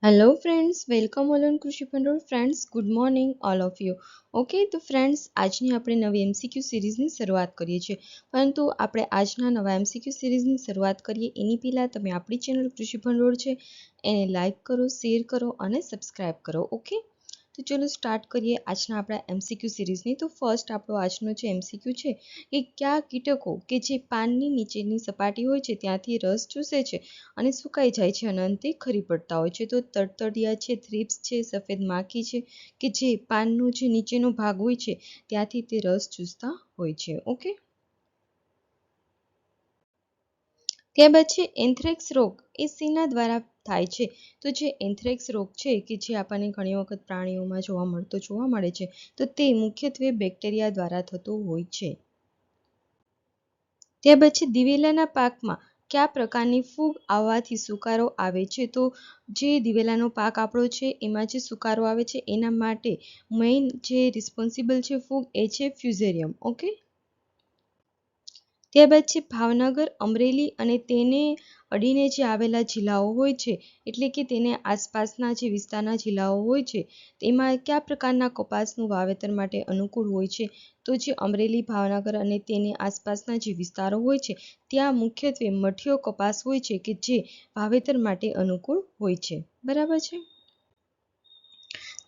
Hello friends, welcome all on Krishi Bhandor. Friends, good morning all of you. Okay, तो friends, આજની આપણે નવી MCQ સિરીઝની શરૂઆત કરીએ છીએ, પરંતુ આપણે આજના નવા એમસીક્યુ સિરીઝની શરૂઆત કરીએ એની પહેલાં તમે આપણી ચેનલ કૃષિ ભંડોળ છે એને લાઇક કરો, શેર કરો અને સબસ્ક્રાઇબ કરો। ઓકે, તો ચલો સ્ટાર્ટ કરીએ આજના આપણા એમસીક્યુ સિરીઝની। તો ફર્સ્ટ આપણો આજનો જે એમસીક્યુ છે કે કયા કીટકો કે જે પાનની નીચેની સપાટી હોય છે ત્યાંથી રસ ચૂસે છે અને સુકાઈ જાય છે અને અંતે ખરી પડતા હોય છે। તો તડતડિયા છે, થ્રિપ્સ છે, સફેદ માખી છે કે જે પાનનો જે નીચેનો ભાગ હોય છે ત્યાંથી તે રસ ચૂસતા હોય છે। ઓકે, ત્યારબાદ છે એન્થ્રેક્સ રોગ એ શેના દ્વારા થાય છે? તો જે એન્થ્રેક્સ રોગ છે કે જે આપણને ઘણી વખત પ્રાણીઓમાં જોવા મળે છે, તો તે મુખ્યત્વે બેક્ટેરિયા દ્વારા થતો હોય છે। ત્યારબાદ છે દિવેલાના પાકમાં કયા પ્રકારની ફૂગ આવવાથી સુકારો આવે છે? તો જે દિવેલાનો પાક આપણો છે એમાં જે સુકારો આવે છે એના માટે મેઇન જે રિસ્પોન્સિબલ છે ફૂગ એ છે ફ્યુઝેરિયમ। ઓકે, ત્યારબાદ છે ભાવનગર, અમરેલી અને તેને અડીને જે આવેલા જિલ્લાઓ હોય છે, એટલે કે તેને આસપાસના જે વિસ્તારના જિલ્લાઓ હોય છે તેમાં કયા પ્રકારના કપાસનું વાવેતર માટે અનુકૂળ હોય છે? તો જે અમરેલી, ભાવનગર અને તેની આસપાસના જે વિસ્તારો હોય છે ત્યાં મુખ્યત્વે મઠિયો કપાસ હોય છે કે જે વાવેતર માટે અનુકૂળ હોય છે। બરાબર છે।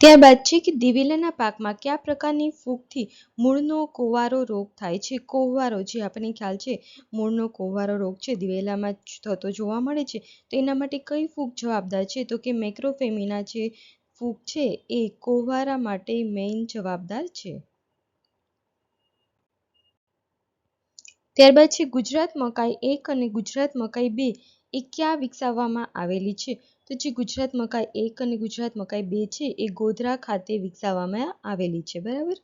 ત્યારબાદ છે કે દિવેલાના પાકમાં કયા પ્રકારની ફૂગથી મૂળનો કોવારો રોગ થાય છે? કોવારો, જે આપણને ખ્યાલ છે મૂળનો કોવારો રોગ છે દિવેલામાં થતો જોવા મળે છે, તો એના માટે કઈ ફૂગ જવાબદાર છે? તો કે મેક્રોફેમિના જે ફૂગ છે એ કોવારા માટે મેઇન જવાબદાર છે। ત્યારબાદ છે ગુજરાત મકાઈ 1 અને ગુજરાત મકાઈ 2 એ ક્યાં વિકસાવવામાં આવેલી છે? તો જે ગુજરાત મકાઈ 1 અને ગુજરાત મકાઈ 2 છે એ ગોધરા ખાતે વિકસાવવામાં આવેલી છે। બરાબર।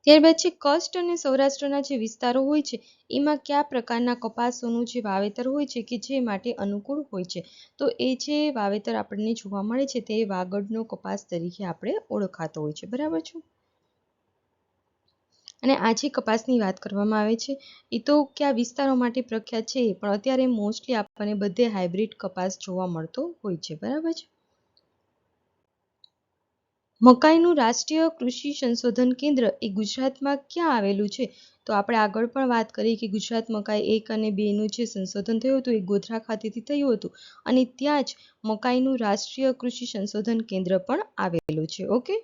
ત્યારબાદ છે કચ્છ અને સૌરાષ્ટ્રના જે વિસ્તારો હોય છે એમાં કયા પ્રકારના કપાસોનું જે વાવેતર હોય છે કે જે માટે અનુકૂળ હોય છે? તો એ જે વાવેતર આપણને જોવા મળે છે તે વાગડનો કપાસ તરીકે આપણે ઓળખાતો હોય છે। બરાબર છે। અને આ જે કપાસની વાત કરવામાં આવે છે એ તો કયા વિસ્તારો માટે પ્રખ્યાત છે, પણ અત્યારે મોસ્ટલી આપણને બધે હાઇબ્રિડ કપાસ જોવા મળતો હોય છે। બરાબર છે। મકાઈનું રાષ્ટ્રીય કૃષિ સંશોધન કેન્દ્ર એ ગુજરાતમાં ક્યાં આવેલું છે? તો આપણે આગળ પણ વાત કરી કે ગુજરાત મકાઈ 1 અને 2 નું જે સંશોધન થયું હતું એ ગોધરા ખાતેથી થયું હતું અને ત્યાં જ મકાઈનું રાષ્ટ્રીય કૃષિ સંશોધન કેન્દ્ર પણ આવેલું છે। ઓકે,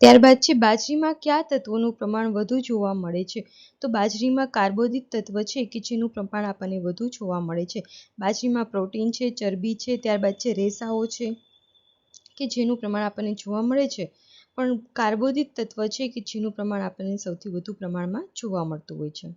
ત્યારબાદ છે બાજરીમાં કયા તત્વોનું પ્રમાણ વધુ જોવા મળે છે? તો બાજરીમાં કાર્બોદિત તત્વ છે કે જેનું પ્રમાણ આપણને વધુ જોવા મળે છે। બાજરીમાં પ્રોટીન છે, ચરબી છે, ત્યારબાદ છે રેસાઓ છે કે જેનું પ્રમાણ આપણને જોવા મળે છે, પણ કાર્બોદિત તત્વ છે કે જેનું પ્રમાણ આપણને સૌથી વધુ પ્રમાણમાં જોવા મળતું હોય છે।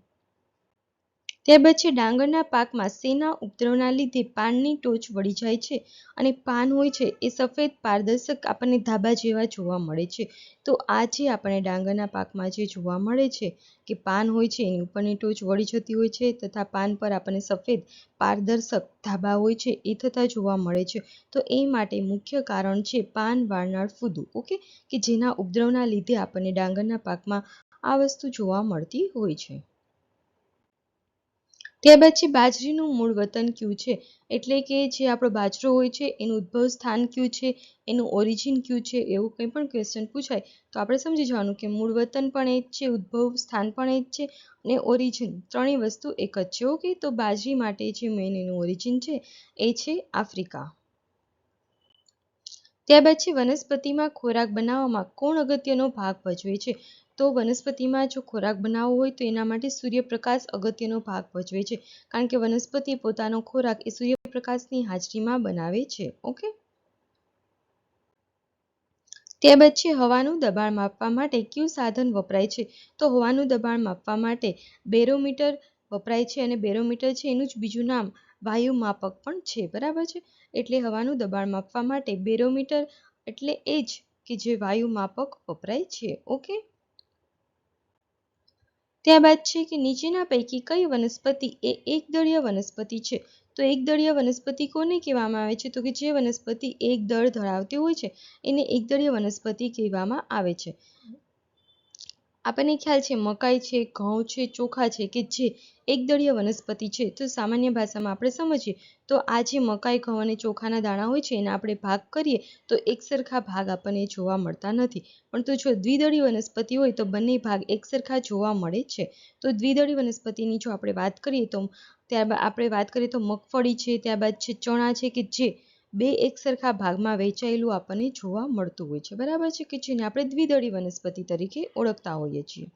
ત્યારબાદ છે ડાંગરના પાકમાં શેના ઉપદ્રવના લીધે પાનની ટોચ વળી જાય છે અને પાન હોય છે એ સફેદ પારદર્શક આપણને ધાબા જેવા જોવા મળે છે? તો આ જે આપણે ડાંગરના પાકમાં જે જોવા મળે છે કે પાન હોય છે એની ઉપરની ટોચ વળી જતી હોય છે તથા પાન પર આપણને સફેદ પારદર્શક ધાબા હોય છે એ થતા જોવા મળે છે, તો એ માટે મુખ્ય કારણ છે પાન વાળનાર ફૂદુ। ઓકે, કે જેના ઉપદ્રવના લીધે આપણને ડાંગરના પાકમાં આ વસ્તુ જોવા મળતી હોય છે। ત્યારબાદ છે બાજરીનું મૂળ વતન કયું છે? એટલે કે જે આપણો બાજરો હોય છે એનું ઉદ્ભવ સ્થાન કયું છે, એનું ઓરિજિન કયું છે, એવું કંઈ પણ ક્વેશ્ચન પૂછાય તો આપણે સમજી જવાનું કે મૂળ વતન પણ એ જ છે, ઉદ્ભવ સ્થાન પણ એ જ છે અને ઓરિજિન ત્રણેય વસ્તુ એક જ છે। ઓકે, તો બાજરી માટે જે મેઇન એનું ઓરિજિન છે એ છે આફ્રિકા। ત્યારબાદ છે વનસ્પતિમાં ખોરાક બનાવવામાં કોણ અગત્યનો ભાગ ભજવે છે? તો વનસ્પતિમાં જો ખોરાક બનાવવો હોય તો એના માટે સૂર્યપ્રકાશ અગત્યનો ભાગ ભજવે છે, કારણ કે વનસ્પતિ પોતાનો ખોરાક એ સૂર્યપ્રકાશની હાજરીમાં બનાવે છે। ઓકે, ત્યારબાદ છે હવાનું દબાણ માપવા માટે કયું સાધન વપરાય છે? તો હવાનું દબાણ માપવા માટે બેરોમીટર વપરાય છે અને બેરોમીટર છે એનું જ બીજું નામ વાયુ માપક પણ છે। બરાબર છે, એટલે હવાનું દબાણ માપવા માટે બેરોમીટર એટલે એ જ કે જે વાયુ માપક વપરાય છે। ઓકે, ત્યારબાદ છે કે નીચેના પૈકી કઈ વનસ્પતિ એ એકદળીય વનસ્પતિ છે? તો એકદળીય વનસ્પતિ કોને કહેવામાં આવે છે? તો કે જે વનસ્પતિ એક દળ ધરાવતી હોય છે એને એકદળીય વનસ્પતિ કહેવામાં આવે છે। આપણને ખ્યાલ છે મકાઈ છે, ઘઉં છે, ચોખા છે કે જે એકદળીય વનસ્પતિ છે. તો સામાન્ય ભાષામાં આપણે સમજીએ તો આ જે મકાઈ, ઘઉં અને ચોખાના દાણા હોય છે એના આપણે ભાગ કરીએ તો એક સરખા ભાગ આપણને જોવા મળતા નથી. પણ તો જો દ્વિદળી વનસ્પતિ હોય તો બંને ભાગ એક સરખા જોવા મળે છે. તો દ્વિદળી વનસ્પતિની જો આપણે વાત કરીએ તો મગફળી છે, ત્યારબાદ છે ચણા છે કે જે બે એક સરખા ભાગમાં વહેંચાયેલું આપણને જોવા મળતું હોય છે. બરાબર છે, કે જેને આપણે દ્વિદળી વનસ્પતિ તરીકે ઓળખતા હોઈએ છીએ.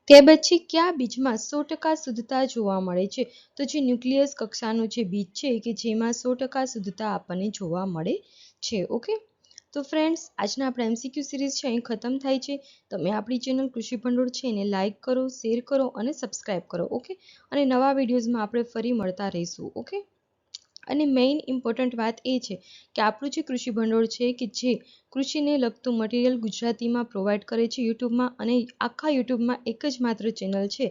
ત્યાર પછી કયા બીજમાં 100% શુદ્ધતા જોવા મળે છે? તો જે ન્યુક્લિયસ કક્ષાનું જે બીજ છે કે જેમાં 100% શુદ્ધતા આપણને જોવા મળે છે. ઓકે, તો ફ્રેન્ડ્સ, આજના આપણા MCQ સિરીઝ છે અહીં ખતમ થાય છે. તમે આપણી ચેનલ કૃષિ ભંડોળ છે એને લાઇક કરો, શેર કરો અને સબસ્ક્રાઇબ કરો. ઓકે, અને નવા વિડીયોઝમાં આપણે ફરી મળતા રહીશું. ઓકે, અને મેઇન ઇમ્પોર્ટન્ટ વાત એ છે કે આપણું જે કૃષિ ભંડોળ છે કે જે કૃષિને લગતું મટીરિયલ ગુજરાતીમાં પ્રોવાઈડ કરે છે યુટ્યુબમાં, અને આખા યુટ્યુબમાં એક જ માત્ર ચેનલ છે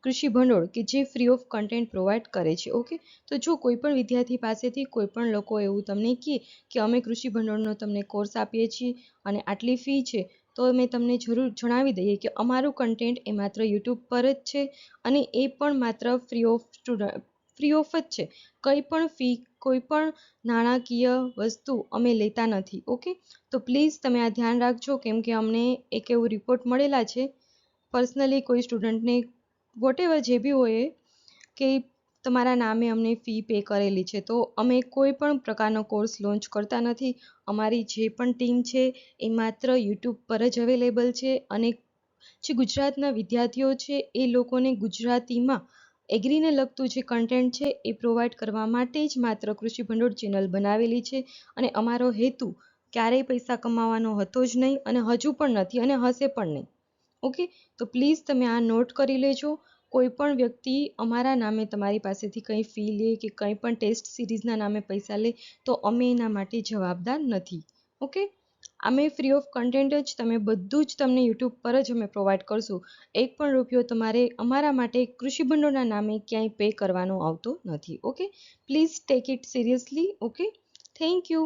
કૃષિ ભંડોળ કે જે ફ્રી ઓફ કન્ટેન્ટ પ્રોવાઈડ કરે છે. ઓકે, તો જો કોઈ પણ વિદ્યાર્થી પાસેથી કોઈ પણ લોકો એવું તમને કહે કે અમે કૃષિ ભંડોળનો તમને કોર્સ આપીએ છીએ અને આટલી ફી છે, તો અમે તમને જરૂર જણાવી દઈએ કે અમારું કન્ટેન્ટ એ માત્ર યુટ્યુબ પર જ છે અને એ પણ માત્ર ફ્રી ઓફ જ છે. કંઈ પણ ફી, કોઈ પણ નાણાકીય વસ્તુ અમે લેતા નથી. ઓકે, તો પ્લીઝ તમે આ ધ્યાન રાખજો, કેમ કે અમને એક એવું રિપોર્ટ મળેલા છે પર્સનલી કોઈ સ્ટુડન્ટને વોટેવર જે બી હોય કે તમારા નામે અમને ફી પે કરેલી છે. તો અમે કોઈ પણ પ્રકારનો કોર્સ લોન્ચ કરતા નથી. અમારી જે પણ ટીમ છે એ માત્ર યુટ્યુબ પર જ અવેલેબલ છે અને જે ગુજરાતના વિદ્યાર્થીઓ છે એ લોકોને ગુજરાતીમાં એગ્રીને લગતું જે કન્ટેન્ટ છે એ પ્રોવાઈડ કરવા માટે જ માત્ર કૃષિ ભંડોળ ચેનલ બનાવેલી છે. અને અમારો હેતુ ક્યારેય પૈસા કમાવાનો હતો જ નહીં અને હજુ પણ નથી અને હશે પણ નહીં. ઓકે, તો પ્લીઝ તમે આ નોટ કરી લેજો. કોઈ પણ વ્યક્તિ અમારા નામે તમારી પાસેથી કંઈ ફી લે કે કંઈ પણ ટેસ્ટ સિરીઝના નામે પૈસા લે તો અમે એના માટે જવાબદાર નથી. ઓકે, અમે ફ્રી ઓફ કન્ટેન્ટ જ તમે બધું જ તમને યુટ્યુબ પર જ અમે પ્રોવાઈડ કરશું. એક પણ રૂપિયો તમારે અમારા માટે કૃષિ ભંડોળના નામે ક્યાંય પે કરવાનો આવતો નથી. Okay, please take it seriously. Okay, thank you.